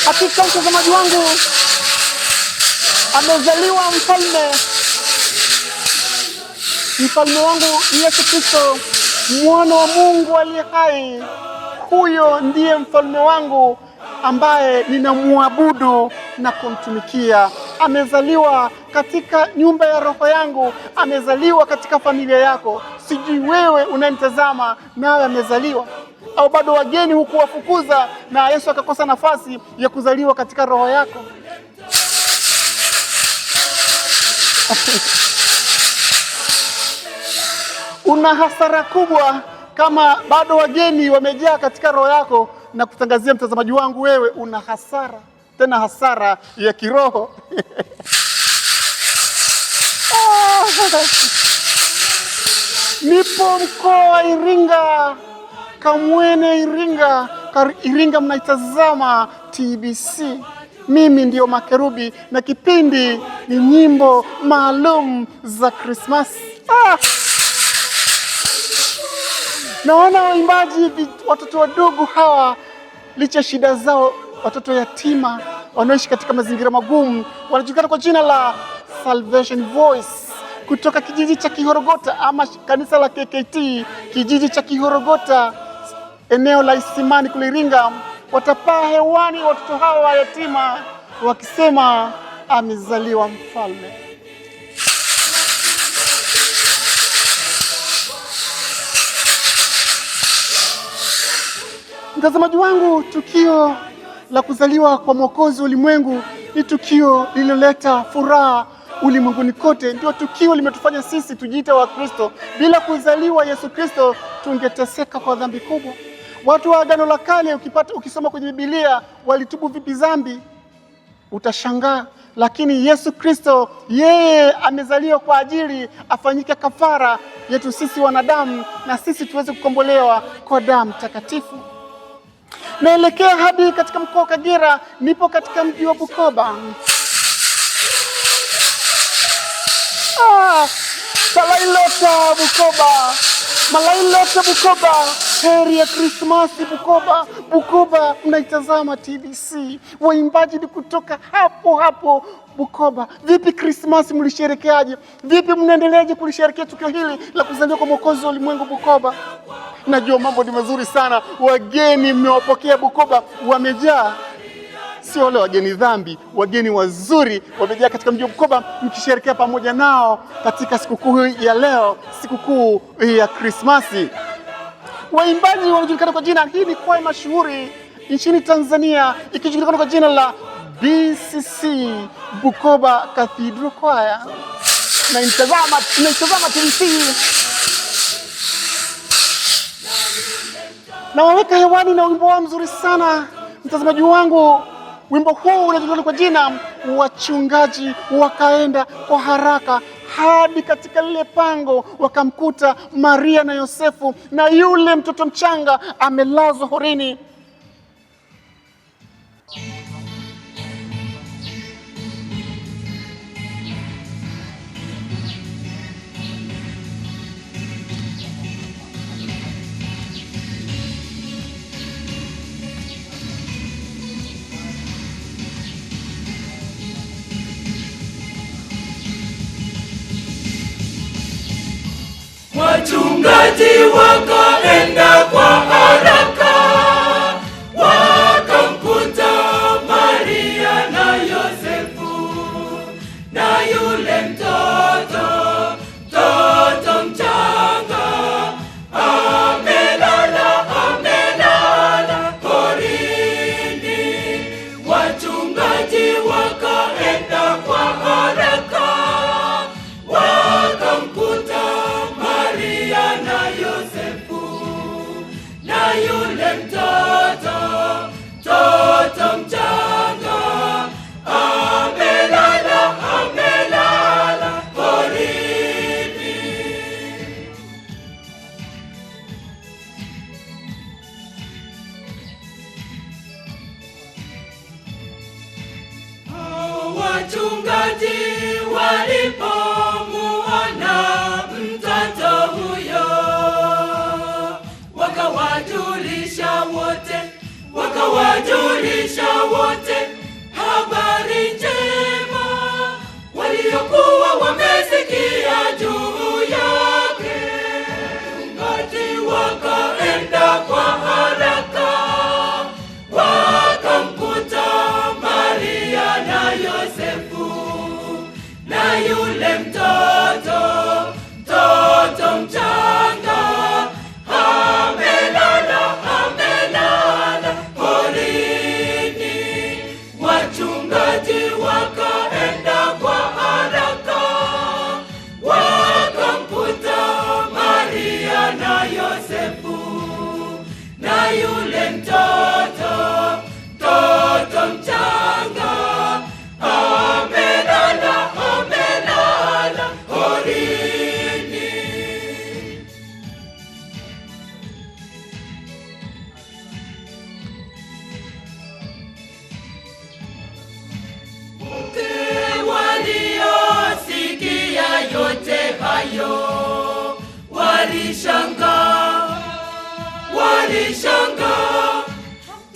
Hakika mtazamaji wangu, amezaliwa mfalme. Mfalme wangu Yesu Kristo, mwana wa Mungu aliye hai. Huyo ndiye mfalme wangu ambaye ninamwabudu na kumtumikia. Amezaliwa katika nyumba ya roho yangu, amezaliwa katika familia yako. Sijui wewe unanitazama nawe amezaliwa, au bado wageni hukuwafukuza na Yesu akakosa nafasi ya kuzaliwa katika roho yako. Una hasara kubwa kama bado wageni wamejaa katika roho yako, na kutangazia mtazamaji wangu, wewe una hasara, tena hasara ya kiroho. Nipo mkoa wa Iringa, Kamwene Iringa. Iringa mnaitazama TBC. Mimi ndio Makerubi na kipindi ni nyimbo maalum za Christmas. Naona waimbaji watoto wadogo hawa, licha shida zao, watoto yatima wanaoishi katika mazingira magumu, wanajulikana kwa jina la Salvation Voice kutoka kijiji cha Kihorogota ama kanisa la KKT kijiji cha Kihorogota, eneo la Isimani kule Iringa. Watapaa hewani watoto hawa yatima wakisema amezaliwa mfalme. Mtazamaji wangu, tukio la kuzaliwa kwa Mwokozi ulimwengu ni tukio lililoleta furaha ulimwenguni kote. Ndio tukio limetufanya sisi tujiite wa Kristo. Bila kuzaliwa Yesu Kristo tungeteseka kwa dhambi kubwa. Watu wa Agano la Kale ukisoma kwenye Biblia walitubu vipi dhambi? Utashangaa. Lakini Yesu Kristo yeye amezaliwa kwa ajili afanyike kafara yetu sisi wanadamu, na sisi tuweze kukombolewa kwa damu takatifu. Naelekea hadi katika mkoa wa Kagera, nipo katika mji wa Bukoba. Malailota Bukoba, Malailota Bukoba, heri ya Krismasi Bukoba. Bukoba mnaitazama TBC, waimbaji ni kutoka hapo Bukoba. Vipi Krismasi mlisherekeaje? Vipi mnaendeleaje kulisherekea tukio hili la kuzaliwa kwa Mwokozi wa ulimwengu Bukoba? Najua mambo ni mazuri sana, wageni mmewapokea Bukoba, wamejaa. Sio wale wageni dhambi, wageni wazuri wamejaa katika mji wa Bukoba, mkisherekea pamoja nao katika sikukuu ya leo, sikukuu ya Krismasi. Waimbaji wanajulikana kwa jina, hii ni kwaya mashuhuri nchini Tanzania ikijulikana kwa jina la BCC, Bukoba Cathedral Choir. Na inatazama TBC. Na waweka hewani na wimbo wao mzuri sana, mtazamaji wangu. Wimbo huu unajulikana kwa jina Wachungaji Wakaenda kwa Haraka hadi katika lile pango, wakamkuta Maria na Yosefu na yule mtoto mchanga amelazwa horini. Wachungaji wakaenda kwa haraka, wakamkuta Maria na Yosefu na yule mtoto mchanga amelala porini. Wachungaji wakaenda kwa haraka, wakamkuta Maria na Yosefu na yule mtoto mchanga amelala porini. Wachungaji walipomuona mtoto huyo, wakawajulisha wote wakawajulisha wote habari njema waliokuwa wamesikia juu yake. Wachungaji wakaenda kwa haraka, wakamkuta Maria na Yosefu na yule mtoto mchanga amelala porini. Wachungaji wakaenda kwa haraka, wakamkuta Maria na Yosefu na yule mtoto mchanga amelala porini. Wote waliosikia yote hayo walishangaa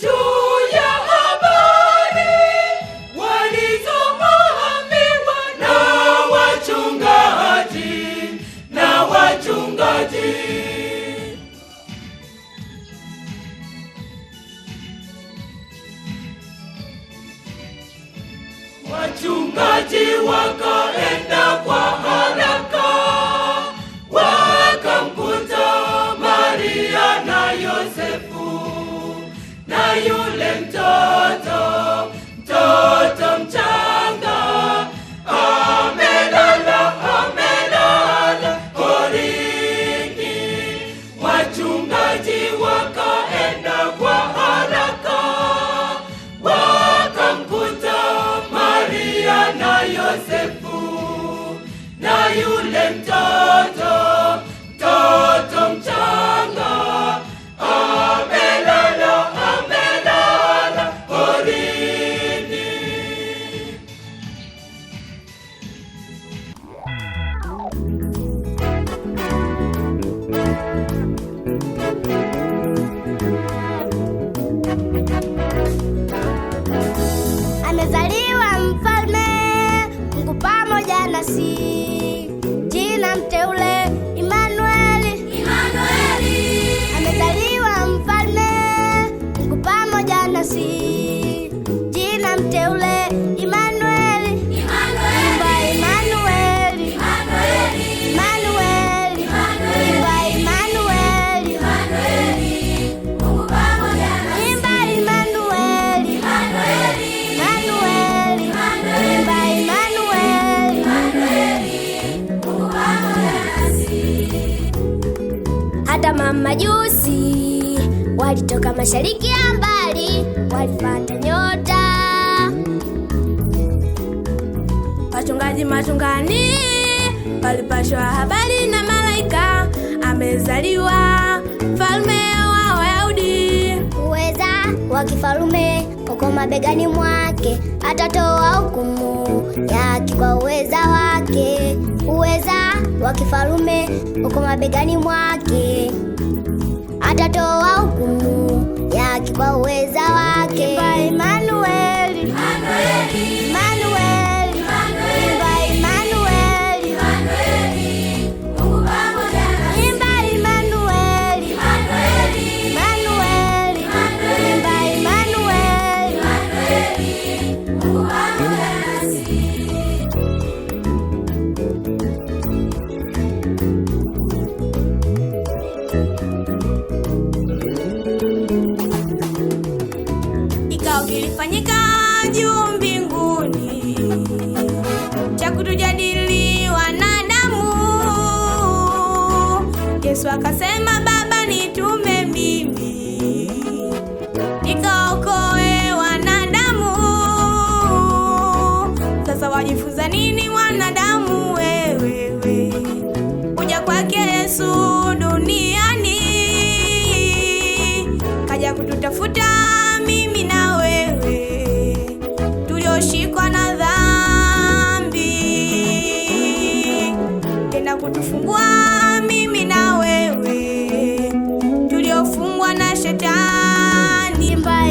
juu ya habari walizoambiwa na wachungaji. Wachungaji wakaenda kwa haraka, wakamkuta Maria na Yosefu na yule mtoto mchanga amelala porini. Wachungaji wakaenda kwa haraka, wakamkuta Maria na Yosefu na yule mtoto mchanga amelala porini. Amezaliwa mfalme, Mungu pamoja nasi, jina mteule Immanueli. Amezaliwa mfalme, Mungu pamoja nasi, jina mteule Immanueli. Imba Immanueli, Immanueli, imba Immanueli, Mungu pamoja nasi. Imba Immanueli, Immanueli, imba Immanueli, Mungu pamoja nasi. Hata mamajusi walitoka mashariki ya mbali, walifuata nyota. Wachungaji machungani walipashwa habari na malaika, amezaliwa mfalme wa Wayahudi. Uweza wa kifalume uko mabegani mwake, atatoa hukumu yake kwa uweza wake. Uweza wa kifalume uko mabegani mwake, atatoa hukumu yake kwa uweza wake. Imba Immanueli, Immanueli, imba Immanueli, Mungu pamoja nasi. Imba Immanueli, Immanueli, imba Immanueli, Mungu pamoja nasi. Kikao kilifanyika juu mbinguni cha kutujadili wanadamu. Yesu akasema, Baba nitume mimi nikaokoe wanadamu. Sasa wajifunza nini wanadamu wewe kuja kwake Yesu duniani? Kaja kututafuta mimi na wewe tulioshikwa na dhambi, tena kutufungua mimi na wewe tuliofungwa na shetani. Imba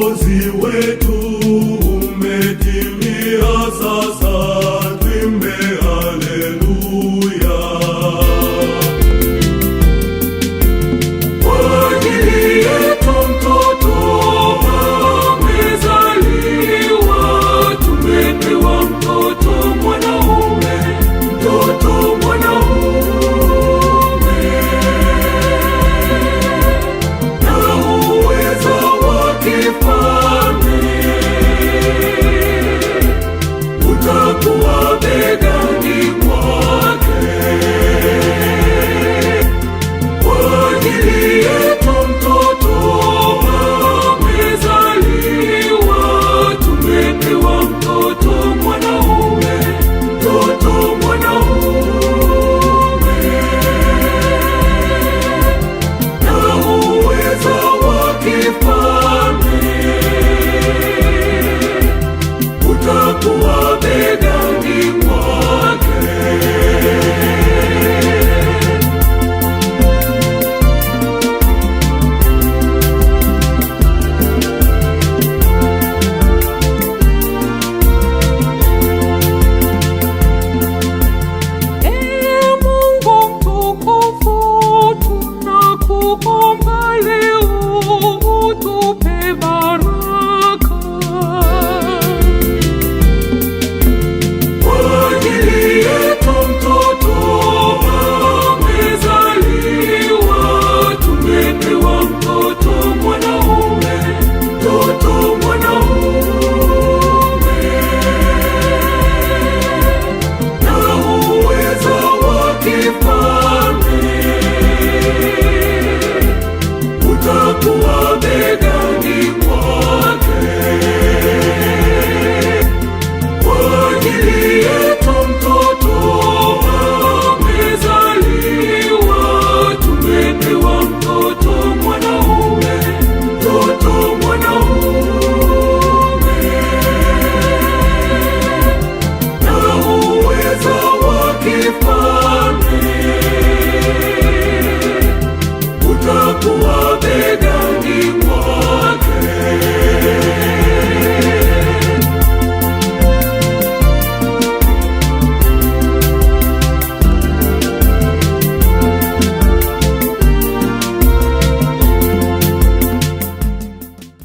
Mwokozi wetu.